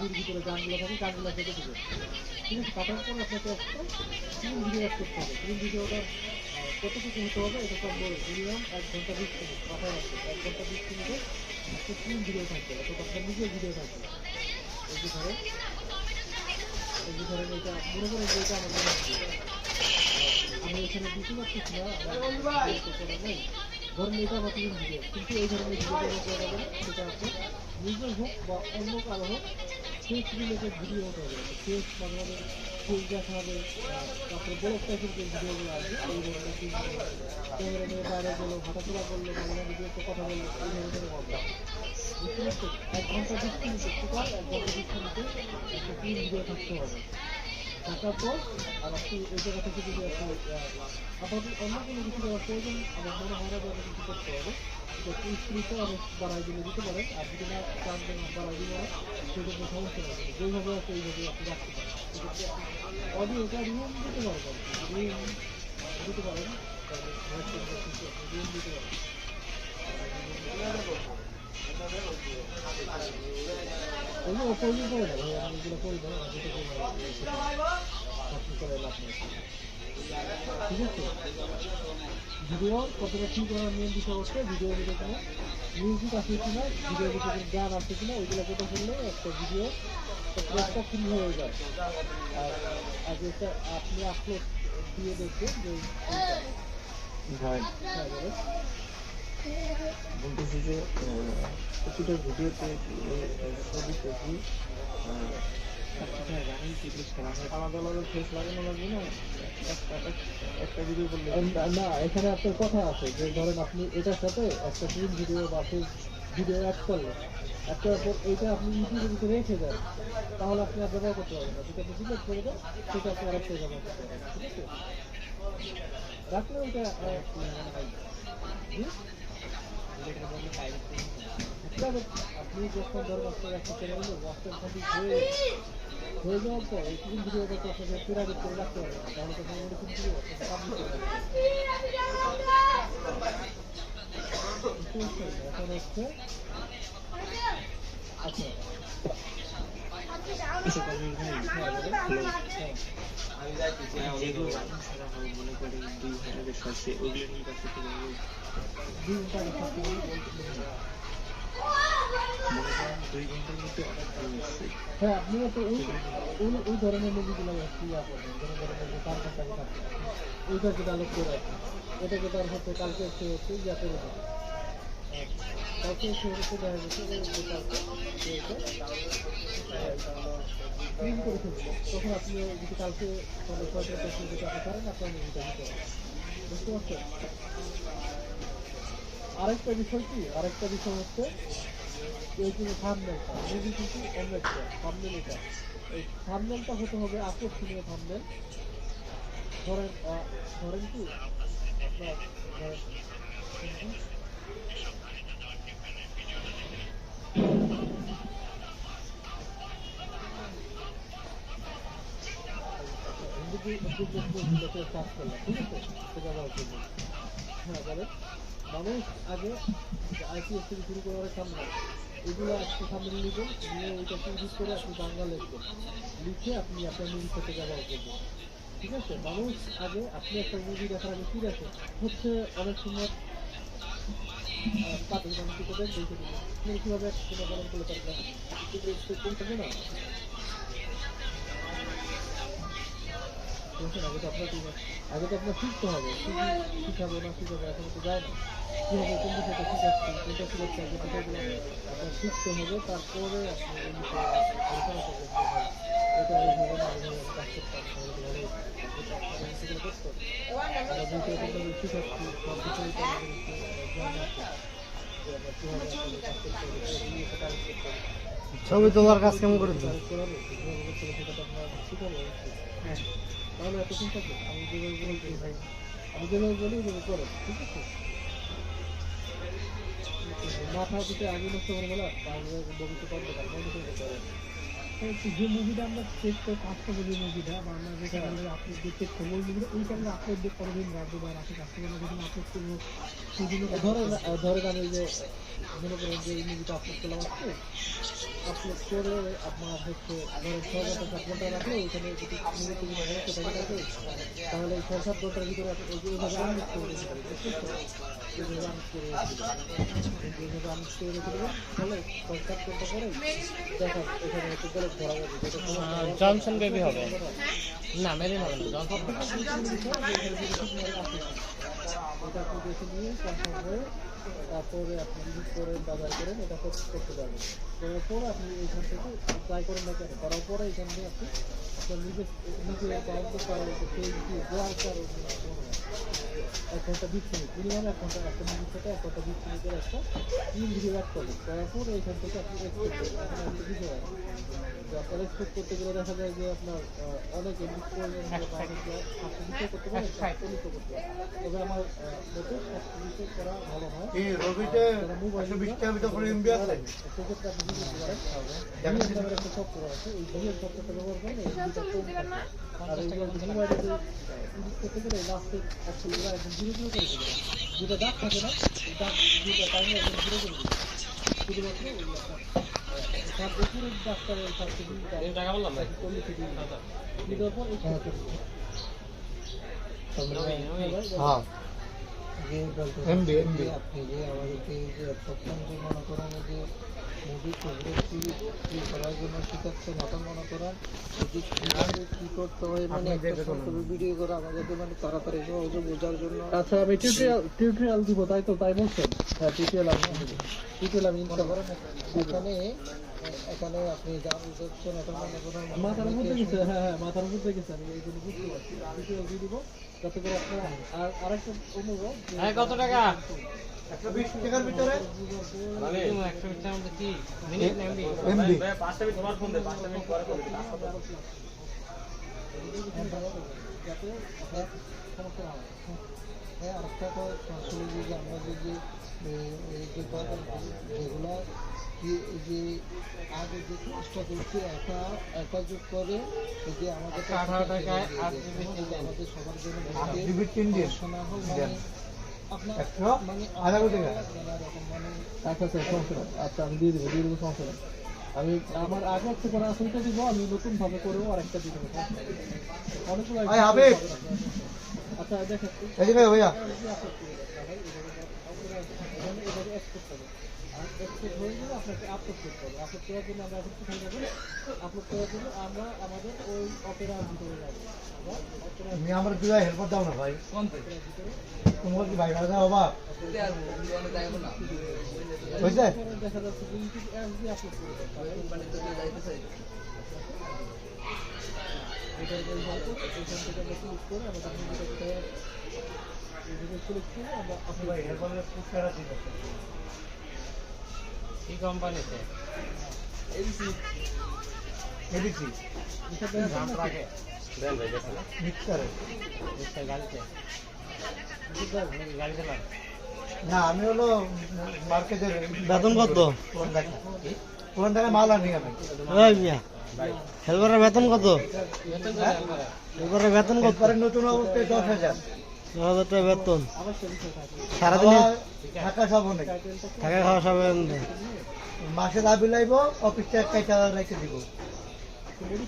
মুভির ভিতরে গানগুলো থাকে গানগুলো কেটে দেবে, ঠিক আছে? কাটার পর আপনাকে একটা ক্লিন ভিডিও অ্যাড করতে হবে। ক্লিন ভিডিওটা কতটুকু হতে হবে এটা সব বলে মিনিমাম 1 ঘন্টা 20 মিনিট মাথায় রাখবে। 1 ঘন্টা 20 মিনিটে একটা ক্লিন ভিডিও থাকবে, অর্থাৎ আপনার নিজের ভিডিও থাকবে। এই যে ধরেন এটা মনে করেন যে এটা আমাদের আমি এখানে দিতে পারতেছি না, নেই ধরেন এটা আমার ক্লিন ভিডিও, কিন্তু এই ধরনের ভিডিও করা যাবে সেটা আপনি নিজের হোক বা অন্য কারো হোক ফেস রিলেটেড ভিডিও হতে হবে। ফেস মাঝে মাঝে ফেস দেখা হবে, তারপরে বড় টাইপের যে ভিডিওগুলো আসবে এই ধরনের ক্যামেরা নিয়ে বাইরে গেলো, হাঁটাচলা করলো, মাঝে মাঝে দু একটা কথা বললো, এই ধরনের হবে। 1 ঘন্টা 20 মিনিটে টোটাল 1 ঘন্টা 20 মিনিটে একটা ক্লিন ভিডিও থাকতে হবে। থাকার পর আর আপনি এই জায়গা থেকে যদি আপনি আপাতত অন্য কোনো কিছু দেওয়ার প্রয়োজন আমার মনে হয় না যে আপনি কিছু করতে হবে, স্ত্রীতে অনেক বাড়াই দিলে দিতে পারেন, আর যদি না চান যে বাড়াই দিলে সেজন্য সমস্যা নেই, যেইভাবে আছে এইভাবে আপনি রাখতে পারেন। সেক্ষেত্রে আপনি অডিওটা রিউম দিতে পারবেন, রিউম দিতে পারেন, রিউম দিতে পারেন। ওগুলো প্রয়োজন পড়ে না ভাই, আমি এগুলো করি না, আপনি করে লাভ নেই, ঠিক আছে? ভিডিও কতটা ঠিক করার মেন বিষয় হচ্ছে ভিডিওর ভিতরে কোনো মিউজিক আছে কিনা, ভিডিওর ভিতরে কোনো গান আছে কিনা, ওইগুলো কোথাও করলে একটা ভিডিও একটা ফ্রি হয়ে যায়। আর আগে আপনি আপলোড দিয়ে দেখবেন যে বলতেছি যে প্রতিটা ভিডিওতে ছবিতে কি আলাদা আলাদা ফেস লাগানো লাগবে না? একটা ভিডিও করলে না, এখানে আপনার কথা আছে যে ধরেন আপনি এটার সাথে একটা ফিল্ম ভিডিও বা ভিডিও অ্যাড করলেন, অ্যাড করার পর এইটা আপনি ইউটিউবের ভিতরে রেখে দেন, তাহলে আপনি আর ব্যবহার করতে পারবেন না। যেটা আপনি ডিলিট করে দেন সেটা আপনি আরেকটা ব্যবহার করতে পারবেন, ঠিক আছে? রাখলে ওইটা আপনি যখন ধরেন আপনার একটা চ্যানেল ওয়াটসঅ্যাপ কমপ্লিট হয়ে যাওয়ার পর এই ফিল্ম ভিডিওটা তো আপনাকে প্রাইভেট করে রাখতে হবে না, তাহলে তখন ওটা ফিল্ম ভিডিও আপনাকে পাবলিশ করতে হবে। এখন হচ্ছে আচ্ছা মনে করি 2 ঘন্টা সরষে ওগুলো নিয়ে কাছে হ্যাঁ, আপনি তো ওই ধরনের মুভিগুলো ইয়া করবেন, তার কাছে ওইটাকে ডাউনলোড করে রাখবেন, এটাকে তার হচ্ছে কালকে সে হচ্ছে ইয়া করে দেবে, কালকে সে হচ্ছে দেখা গেছে ক্লিন করে ফেলবে, তখন আপনি যদি কালকে সন্ধ্যা 6টা 10 মিনিটে আপনি পারেন আপনার মুভিটা দিতে হবে, বুঝতে পারছেন? আরেকটা বিষয় হচ্ছে এই যে থাম্বনেলটা মুভি কিন্তু অন্য একটা থাম্বনেল, এটা এই থাম্বনেলটা হতে হবে আকর্ষণীয় থাম্বনেল। ধরেন কি আপনার চাষ করলাম, ঠিক আছে? সেটা ব্যবহার করবো। হ্যাঁ বলেন, মানুষ আগে আইপিএস থেকে শুরু করে সামনে এগুলো আজকে সামনে নিবেন, নিয়ে ওইটাকে ইউজ করে আপনি বাংলা লিখবেন, লিখে আপনি আপনার মুভির সাথে ব্যবহার করবেন, ঠিক আছে? মানুষ আগে আপনি একটা মুভি দেখার আগে কি দেখেন হচ্ছে অনেক সময় কিভাবে সিনেমা পালন করলে পারবেন থাকবে না, আগে তো আপনার শিখতে হবে, শিখাবো না শিখাবো এখন তো যায় না, কীভাবে কোন বিষয়টা শিখাচ্ছি কোনটা শিখাচ্ছি আগে বিষয়গুলো আপনার শিখতে হবে, তারপরে আপনি এই বিষয়ে আলোচনা করবেন যে ভাই এটা এইভাবে না এইভাবে আমি কাজ করতাম তাহলে ভালো সেগুলো করতে হবে। আমরা বিষয় শিখাচ্ছি সব বিষয়ে তো আমাদের একটু জ্ঞান আছে যে আমরা কীভাবে আসলে কাজ করতে হবে, কীভাবে কাজ করতে হবে, ছবি তোলার কাজ কেমন করে দিন করাবো কীভাবে করতে হবে সেটা তো আপনার শিখাবো। হ্যাঁ, তাহলে এতক্ষণ থাকবে আমি যেভাবে বলছি ভাই, আমি যেভাবে বলি ওইভাবে করো, ঠিক আছে? মাথা দিতে আগে নষ্ট করে বলা তাহলে ভবিষ্যৎ অন্ধকার বন্ধ করে করে দেখা যাচ্ছে যে মুভিটা আমরা চেক করে কাজটা বলি মুভিটা বা আমরা যে চ্যানেলে আপলোড দিয়ে চেক করবো ওই মুভিটা এই চ্যানেলে আপলোড দিয়ে পরের রাখবো বা রাখি কাস্টমার যখন আপলোড করবো সেদিন ধরেন আমি যে মনে করেন যে এই মুভিটা আপলোড করলাম আজকে আপলোড করে আপনার হচ্ছে ধরেন 6 ঘন্টা রাখলে ওইখানে যদি মুভি টুভি হয় সেটাকে রাখে তাহলে 6-7 ঘন্টার ভিতরে এইভাবে আনমিস করে রেখে দেবে এইভাবে আনমিস করে রেখে দেবে এইভাবে আনমিস করে রেখে দেবে তাহলে 6-7 ঘন্টা পরে দেখা এখানে হচ্ছে গেলে ধরা যাবে যেটা জনসন বেবি হবে না মেরিন হবে না জনসন এটা আপনি দেখে নিয়ে কনফার্ম হয়ে তারপরে আপনি ভিজিট করেন বাজার করেন এটা করতে পারবেন করার পর আপনি এইখান থেকে ট্রাই করেন না কেন করার পরে এইখান থেকে আপনি আপনার নিজের ব্যাংকে করার পেজ দিয়ে দেওয়ার পর 1 ঘন্টা 20 মিনিট মিনিমাম 1 ঘন্টা একটা মিনিট থেকে 1 ঘন্টা 20 মিনিটের একটা ভিডিও অ্যাড করবেন করার পর এইখান থেকে আপনি এক্সপোর্ট করবেন এখন আপনি ভিডিও তো আপনার এক্সপোর্ট করতে গেলে দেখা যায় যে আপনার অনেক এডিট করে করতে পারেন করতে পারেন তবে আমার মতে সব করা ভালো হয় এই রবিতে 120 টাকা ভিতর করে এমবি আছে সেক্ষেত্রে আপনি ভিডিও করেন একটা একটা সফটওয়্যার আছে ওই ভিডিও সফটওয়্যারটা ব্যবহার করেন আর এই মোবাইলে যে এডিট করতে গেলে লাস্টে অ্যাকচুয়ালি একদম জিরো জিরো করে দেবে যেটা দাগ থাকে না দাগ যেটা টাইমে একদম জিরো করে দেবে শুধুমাত্র ওই তার উপরে ডাক্তার টাকা বললাম ভাই ভিডিওর পর হ্যাঁ এমবি আপনি যে আমাদেরকে যে প্রথম যে মনে করেন যে মুভি প্রোগ্রেসিভ করার জন্য শিখাচ্ছেন এখন মনে করেন যদি কীভাবে কী করতে হয় মানে একটা ভিডিও করে আমাদেরকে মানে তাড়াতাড়ি সহজে বোঝার জন্য আচ্ছা আমি টিউটোরিয়াল দিব তাই তো তাই বলছেন হ্যাঁ টিউটোরিয়াল আমি মনে করেন এখানে আপনি যা বুঝাচ্ছেন এখন মনে করেন মাথার মধ্যে গেছে হ্যাঁ মাথার মধ্যে গেছে আমি এই জন্য বুঝতে পারছি টিউটোরিয়াল দিয়ে দিব যাতে করে আপনারা আরেকটা অনুরোধ কত টাকা 120 টাকার ভিতরে মানে 120 টাকার মধ্যে কি মিনিট না এমবি এমবি ভাই 5 টা মিনিট তোমার ফোন দে 5 টা মিনিট পরে করবি যাতে আপনার সমস্যা না হয় হ্যাঁ আরেকটা তো আসলে যে আমরা যেগুলো যে আগে যে কাজটা করছি একা যোগ করে যে আমাদের 18 টাকায় 8 আমাদের সবার জন্য শোনা হোক আপনার মানে আচ্ছা আমি দিয়ে দেবো সমস্যা নেই আমি আমার আগে একটা করা আছে ওইটা দিব আমি নতুন ভাবে করেও আরেকটা দিয়ে দেবো অনেকগুলো আচ্ছা দেখাচ্ছি ভাইয়া আর এক্সপোর্ট হয়ে গেলে আপনাকে আপলোড করতে হবে আপলোড করার জন্য আমরা এখন কোথায় যাবো আপলোড করার জন্য আমরা আমাদের ওই অপেরার ভিতরে যাবো তুমি আমার দুই হেল্পার দাও না ভাই তোমার কি ভাই ভাড়া বাবা বুঝলে দেখা যাচ্ছে যে ইউটিউব অ্যাপ দিয়ে আপলোড করে এটা এখান থেকে আমরা ক্লিক করে আমাদের ভিডিওটা সিলেক্ট করে আমরা ভাই হেল্পারের পুরস্কার দিতে কি কোম্পানিতে এবিসি নাম রাখে দেন ভাই দেখেন মিক্সারে গাড়িতে গাড়ি চালান না আমি হলো মার্কেটের বেতন কত কোন টাকা মাল আনি আমি হেলপারের বেতন কত হেলপারের বেতন কত নতুন অবস্থায় 10,000 টাকা বেতন সারাদিন থাকা সব অনেক থাকা খাওয়া সব মাসে দাবি লাইব অফিসটা 1,000 রেখে দিব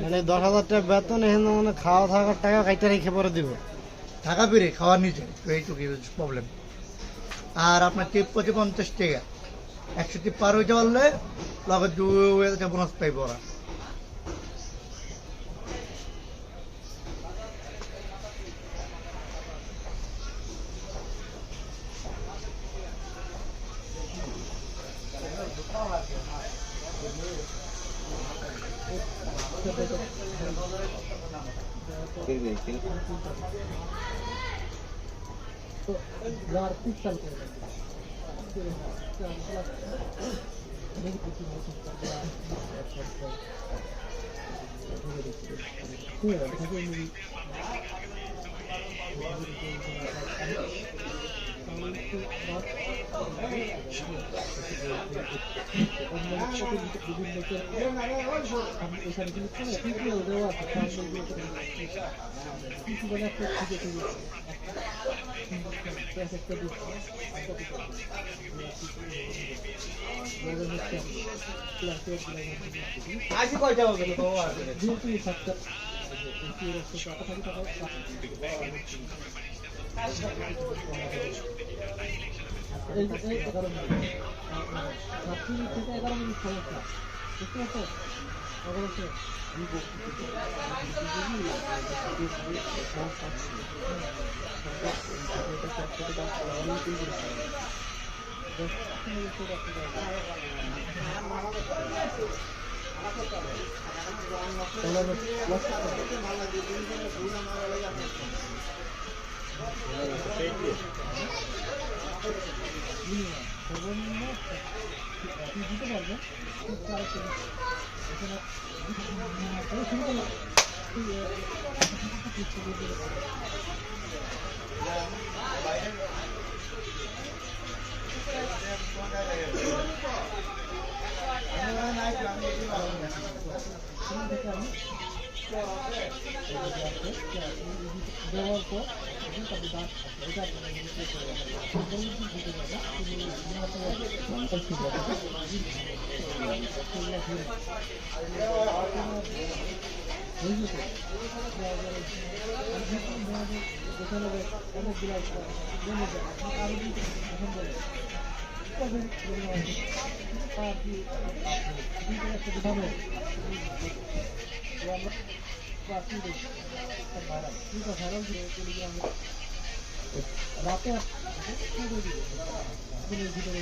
মানে 10,000 টাকা বেতন এখানে মানে খাওয়া থাকার টাকা কাইটা রেখে পরে দিব থাকা পেরে খাওয়া নিচে তো এইটুকু প্রবলেম আর আপনার টিপ প্রতি 50 টাকা 100 টিপ পার হইতে পারলে লগত বোনাস পাইব ওরা আজকে কয়টা হবে তোমার? এই 11 মিনিট 7 মিনিট থেকে 11 মিনিট সমস্যা বুঝতে পারছো? 11 দিতে পারবে দেওয়ার পর রাতে ভিতরে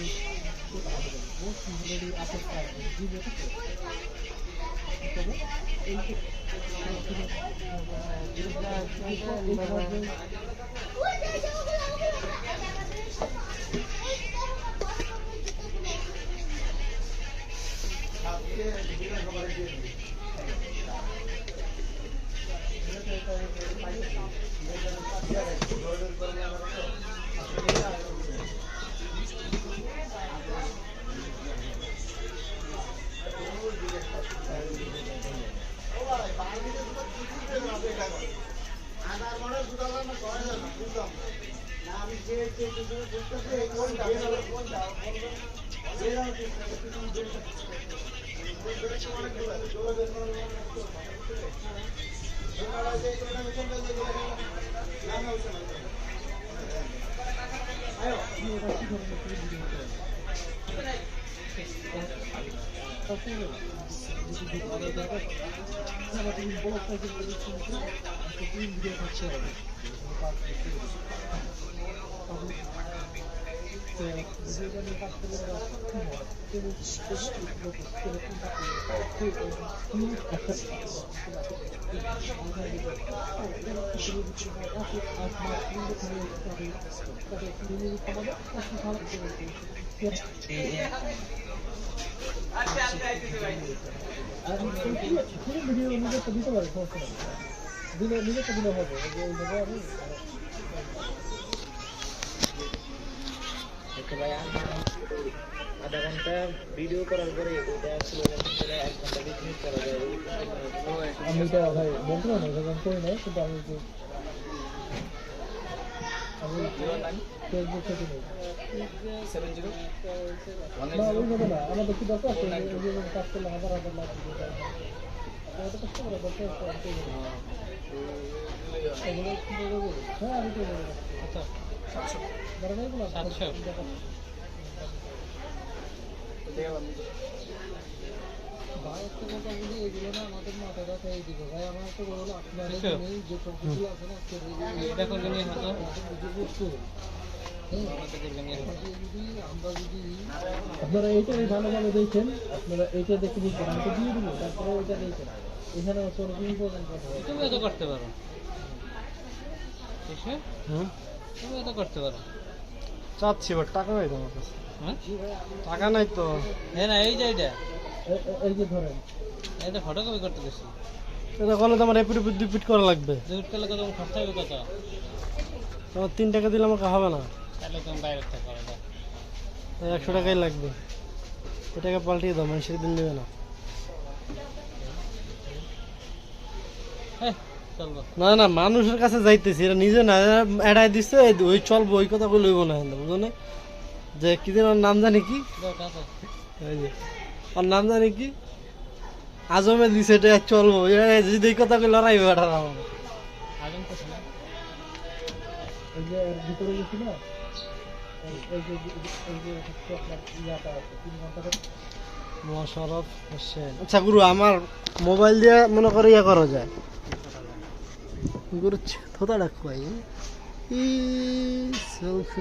ভিডিও নিজেকে দিতে পারে সমস্যা নেই দিলে নিজেকে দিলে হবে আধা ঘন্টা ভিডিও করার পরে এটা 1 ঘন্টা 20 মিনিট করা যায়। আমি এটা ভাই বলতে পারি না করি নাই কিন্তু আমি ফেসবুক থেকে নেই 70 না ওইভাবে না আমাদের কি দরকার আছে কাজ করলে হাজার হাজার লাখ কত কষ্ট করে বলতে হ্যাঁ আমি তো আচ্ছা 700 ভারতকে কথা বলি এগুলো না আমাদের মাথায় রাখাই দিব ভাই আমার তো বলো আপনার যে সবগুলো আছে না এটা করলে নিয়ে হতো আপনারা এইটাই ভালো ভালো দেখছেন আপনারা এইটা দেখে বুঝবেন আমি তো দিয়ে দিব তারপরে ওইটা দেখছেন এখানে কোনো ইম্পর্টেন্ট কথা তুমি তো করতে পারো তুমি তো করতে পারো চাচ্ছি বাট টাকা নাই তোমার কাছে টাকা নাই তো হ্যাঁ না এই যে এইটা এই যে ধরেন এটা ফটোকপি করতে গেছি এটা করলে তো আমার রিপিট করা লাগবে রিপিট করলে কত খরচা হবে কত তোমার 3 টাকা দিলে আমাকে হবে না তাহলে তুমি বাইরে থেকে করা যায়। 100 টাকাই লাগবে, এটাকে পাল্টিয়ে দাও, মানুষের দিন নেবে না। চলবো না না, মানুষের কাছে যাইতেছি, এটা নিজে না এড়াই দিচ্ছে, ওই চলবো ওই কথা কই লইব না, বুঝো না? যে কি যেন ওর নাম জানি কি, ওই যে ওর নাম জানি কি, আজমে দিছে, এটা চলবো, যদি এই কথা কই লড়াই বেটা আমার। আজম তো শোনা ওই যে এর ভিতরে গেছি না, এই যে হচ্ছে আপনার ইয়াটা আছে 3 ঘন্টা করে। মোশাররফ হোসেন। আচ্ছা গুরু, আমার মোবাইল দিয়ে মনে করে ইয়া করা যায়, গুরু থোতা ডাক পাই, ই সেলফি